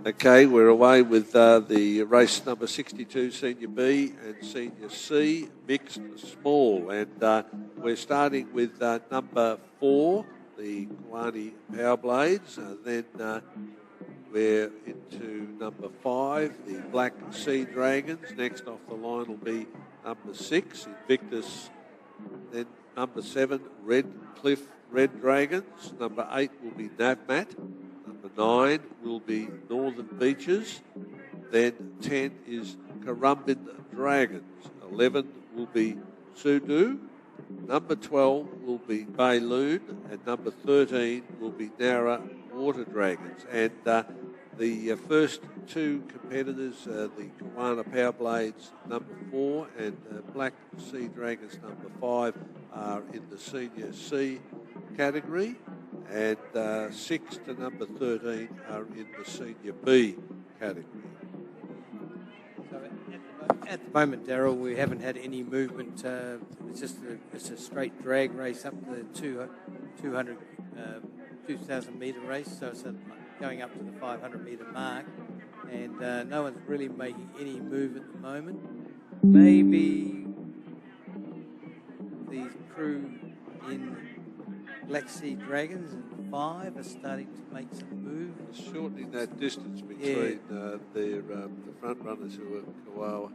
Okay, we're away with the race number 62, Senior B and Senior C, mixed small. And we're starting with number 4, the Kwani Power Blades. Then we're into number 5, the Black Sea Dragons. Next off the line will be number 6, Invictus. Then number 7, Red Cliff Red Dragons. Number 8 will be Navmat. Number 9 will be Northern Beaches. Then 10 is Currumbin Dragons. 11 will be Sudu. Number 12 will be Bayloon. And number 13 will be Nara Water Dragons. And the first two competitors, the Kawana Power Blades number 4 and Black Sea Dragons number 5, are in the Senior C category. And 6 to number 13 are in the Senior B category. So at the moment, Daryl, we haven't had any movement. It's a straight drag race up the 2,000 metre race. So it's going up to the 500 metre mark. And no one's really making any move at the moment. Maybe the crew in Black Sea Dragons and 5 are starting to make some moves. Shortening that distance between the front runners who are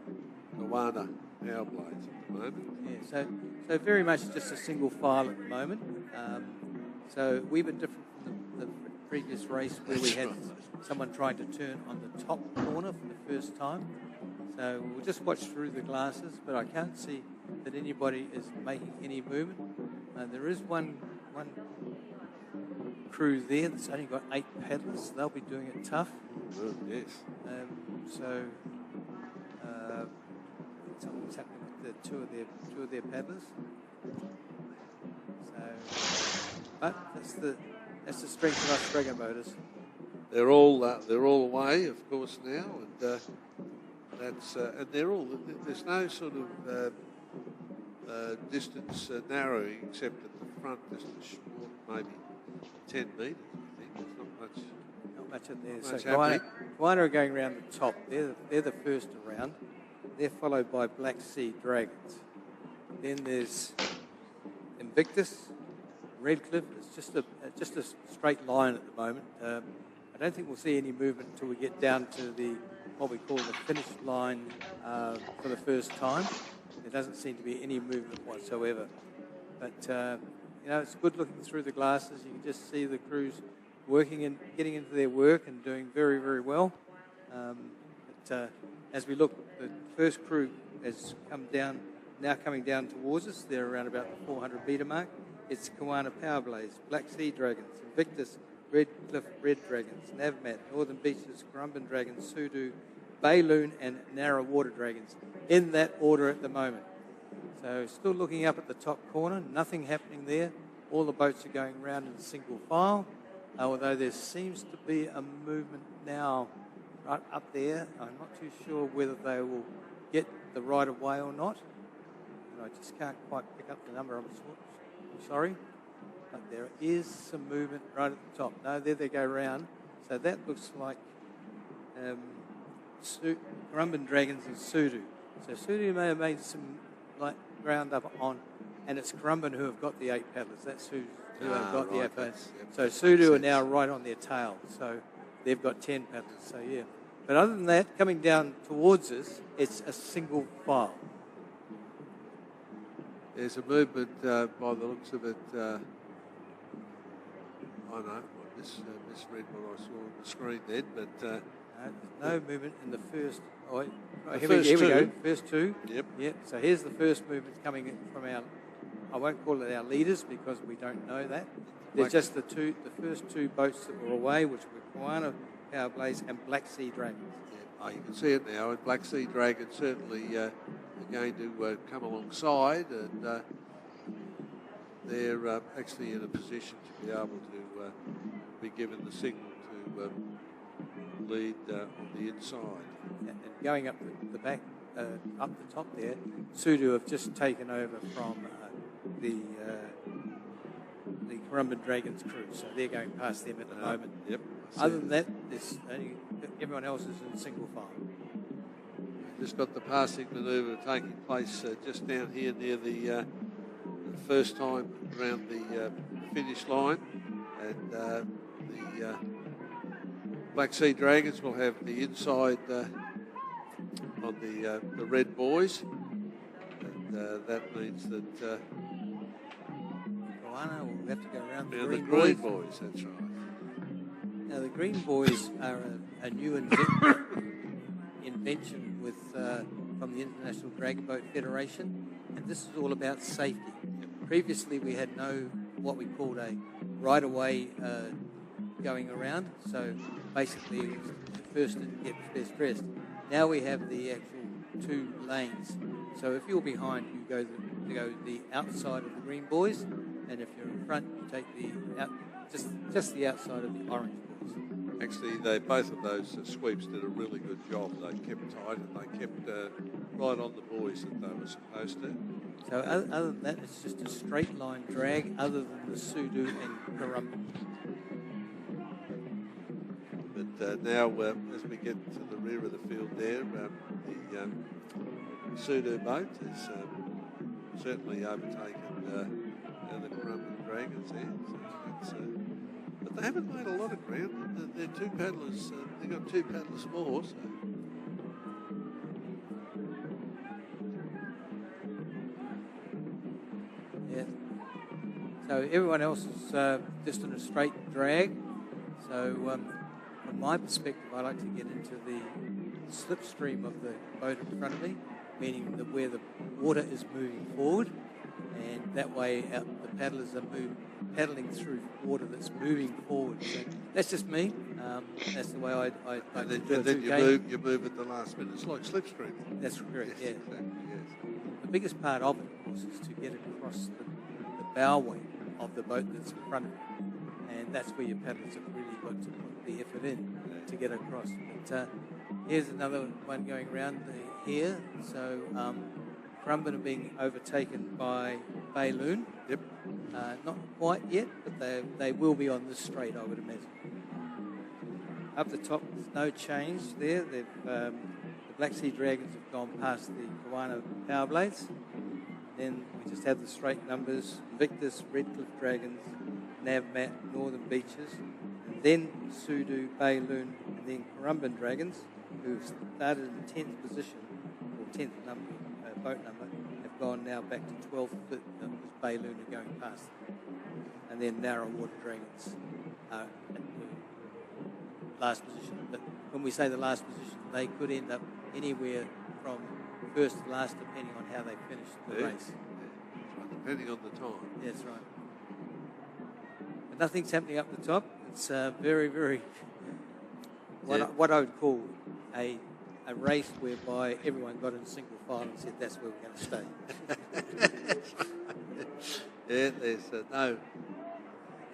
Kawana Power Blades at the moment. Yeah, so very much just a single file at the moment. So we've been different from the previous race where we had someone trying to turn on the top corner for the first time. So we'll just watch through the glasses, but I can't see that anybody is making any movement. There is one crew there that's only got 8 paddlers. They'll be doing it tough. Oh, yes. Something's happening with the two of their paddlers. So, but that's the strength of us Dragon Motors. They're all away, of course, now, and and they're all. There's no sort of distance narrowing except at the front, just a short, maybe 10 metres. I think there's not much in there. Much So Kawana are going around the top. They're the first around. They're followed by Black Sea Dragons. Then there's Invictus, Redcliffe. It's just a straight line at the moment. I don't think we'll see any movement until we get down to what we call the finish line for the first time. There doesn't seem to be any movement whatsoever. But, it's good looking through the glasses. You can just see the crews working and getting into their work and doing very, very well. As we look, the first crew has now coming down towards us. They're around about the 400 metre mark. It's Kawana Power Blades, Black Sea Dragons, Invictus, Red Cliff Red Dragons, Navmat, Northern Beaches, Currumbin Dragons, Sudu, Bayloon and Nara Water Dragons, in that order at the moment. So still looking up at the top corner, nothing happening there. All the boats are going around in single file, although there seems to be a movement now right up there. I'm not too sure whether they will get the right of way or not. And I just can't quite pick up the number. I'm sorry. But there is some movement right at the top. No, there they go round. So that looks like Currumbin Dragons and Sudu. So Sudu may have made some ground up on, and it's Currumbin who have got the 8 paddlers. That's who have got the 8 paddlers. So Sudu are now right on their tail. So they've got 10 paddlers. So yeah. But other than that, coming down towards us, it's a single file. There's a movement by the looks of it. I misread what I saw on the screen then, but no movement in the first. Here we go. First two. Yep. So here's the first movement coming in from our. I won't call it our leaders because we don't know that. There's just the first two boats that were away, which were Kawana Power Blades and Black Sea Dragons. Yeah. You can see it now, and Black Sea Dragons certainly are going to come alongside, and they're actually in a position to be able to be given the signal to lead on the inside. And going up the back, up the top there, Sudu have just taken over from the Currumbin Dragons crew, so they're going past them at the moment. Yep. Other than that, everyone else is in single file. Just got the passing manoeuvre taking place just down here near the first time around the finish line, and the Black Sea Dragons will have the inside on the red boys, and that means that Koana will have to go around the green green boys. That's right. Now the green boys are a new invention with from the International Dragon Boat Federation, and this is all about safety. Previously, we had what we called a right-of-way going around. So basically, it was first in gets best dressed. Now we have the actual 2 lanes. So if you're behind, you go the outside of the green boys, and if you're in front, you take just the outside of the orange boys. Actually, both of those sweeps did a really good job. They kept tight and they kept right on the buoys that they were supposed to. So other than that, it's just a straight line drag, other than the Sudu and Karumba. But now, as we get to the rear of the field there, the Sudu boat has certainly overtaken the Karumba Dragons there. So but they haven't made a lot of ground. They're 2 paddlers. They've got 2 paddlers more. So. Yeah. So everyone else is just in a straight drag. So from my perspective, I like to get into the slipstream of the boat in front of me, meaning that where the water is moving forward, and that way the paddlers are paddling through water that's moving forward. So that's just me. That's the way I and then you move at the last minute. It's like slipstream. That's correct, yes, yeah. Exactly, yes. The biggest part of it, of course, is to get across the bowway of the boat that's in front of you. And that's where your paddlers have really got to put the effort in to get across. But here's another one going around here. So Karumba are being overtaken by Bayloon. Yep. Not quite yet, but they will be on this straight, I would imagine. Up the top, there's no change there. The Black Sea Dragons have gone past the Koana Power Blades. Then we just have the straight numbers: Invictus, Redcliffe Dragons, Navmat, Northern Beaches, and then Sudu, Bayloon, and then Karumban Dragons, who've started in 10th position, or 10th number, boat number, have gone now back to 12th, because Bayloon are going past them. And then Narrow Water Dragons are at the last position. But when we say the last position, they could end up anywhere from first to last, depending on how they finish the race. Yeah. Depending on the time. That's right. But nothing's happening up the top. It's very, very what I would call a race whereby everyone got in single file and said that's where we're going to stay. Yeah, there's no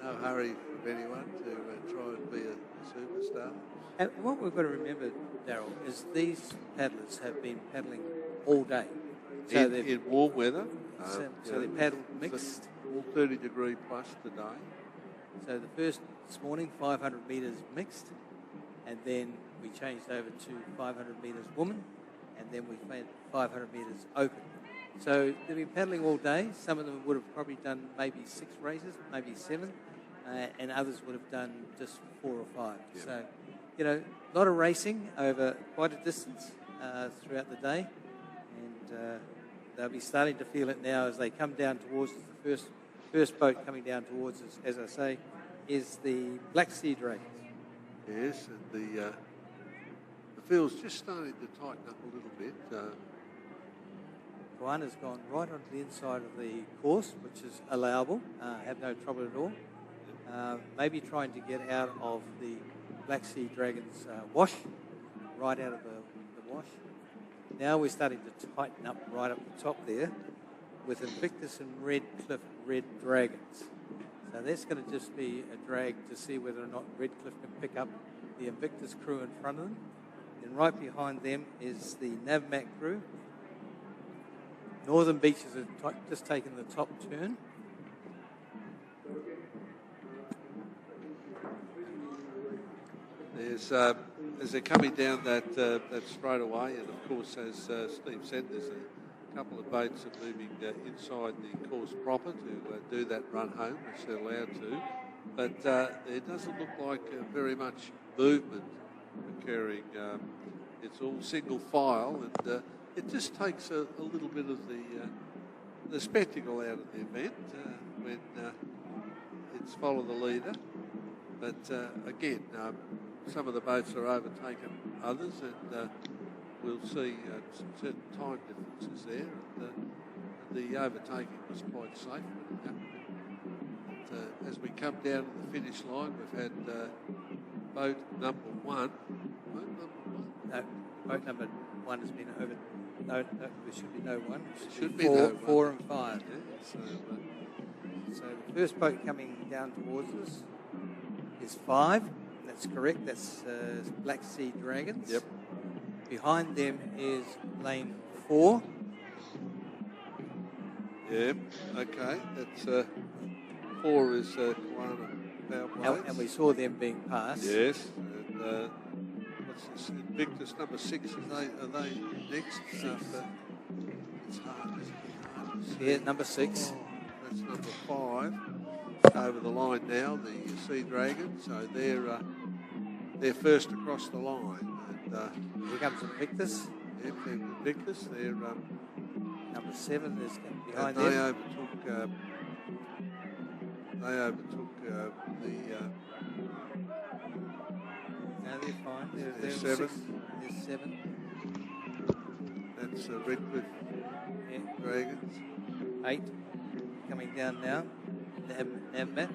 hurry from anyone to try and be a superstar. And what we've got to remember, Daryl, is these paddlers have been paddling all day. So in warm weather. So they paddled mixed. All 30-degree plus today. So this morning, 500 metres mixed, and then we changed over to 500 metres woman, and then we made 500 metres open. So they've been paddling all day. Some of them would have probably done maybe 6 races, maybe 7, and others would have done just 4 or 5. Yeah. So, a lot of racing over quite a distance throughout the day, and they'll be starting to feel it now as they come down towards us. The first boat coming down towards us, as I say, is the Black Sea Dragons. Yes, and the field's just starting to tighten up a little bit. Koana's gone right onto the inside of the course, which is allowable, have no trouble at all. Maybe trying to get out of the Black Sea Dragons wash, right out of the wash. Now we're starting to tighten up right up the top there with Invictus and Redcliffe Red Dragons. So that's going to just be a drag to see whether or not Redcliffe can pick up the Invictus crew in front of them. Then right behind them is the Navmat crew. Northern Beaches have just taken the top turn. as they're coming down that straightaway, and of course, as Steve said, there's a couple of boats are moving inside the course proper to do that run home, which they're allowed to. But it doesn't look like very much movement occurring. It's all single file, and it just takes a little bit of the spectacle out of the event when it's follow the leader. But again, some of the boats are overtaking others, and we'll see some certain time differences there. And, the overtaking was quite safe when it happened. But, as we come down to the finish line, we've had boat number one. No, boat number one has been over. No, there should be no one. It should be four, no one. 4 and 5. Yeah, So the first boat coming down towards us is 5. That's correct. That's Black Sea Dragons. Yep. Behind them is lane 4. Yeah, okay. That's 4 is Kiwana Power Blades. And we saw them being passed. Yes. And what's this? Invictus number 6. Are they next? 6. It's hard. It's hard to see. Yeah, number 6. Oh, that's number 5. Over the line now, the Sea Dragons. So they're first across the line. And here comes Invictus. Yep, they're Invictus. They're number 7 is behind they them. overtook the. No, they're fine. They're 7. They're 7. That's Redcliffe Dragons. 8 coming down now. Navmat.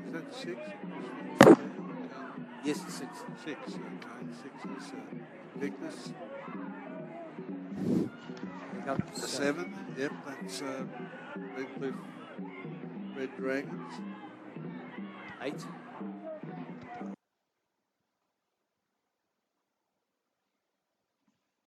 Is that 6? Yes, 6. 6, okay. 6 is Invictus. Here comes 7, yep, that's Redcliffe Red Dragons. 8.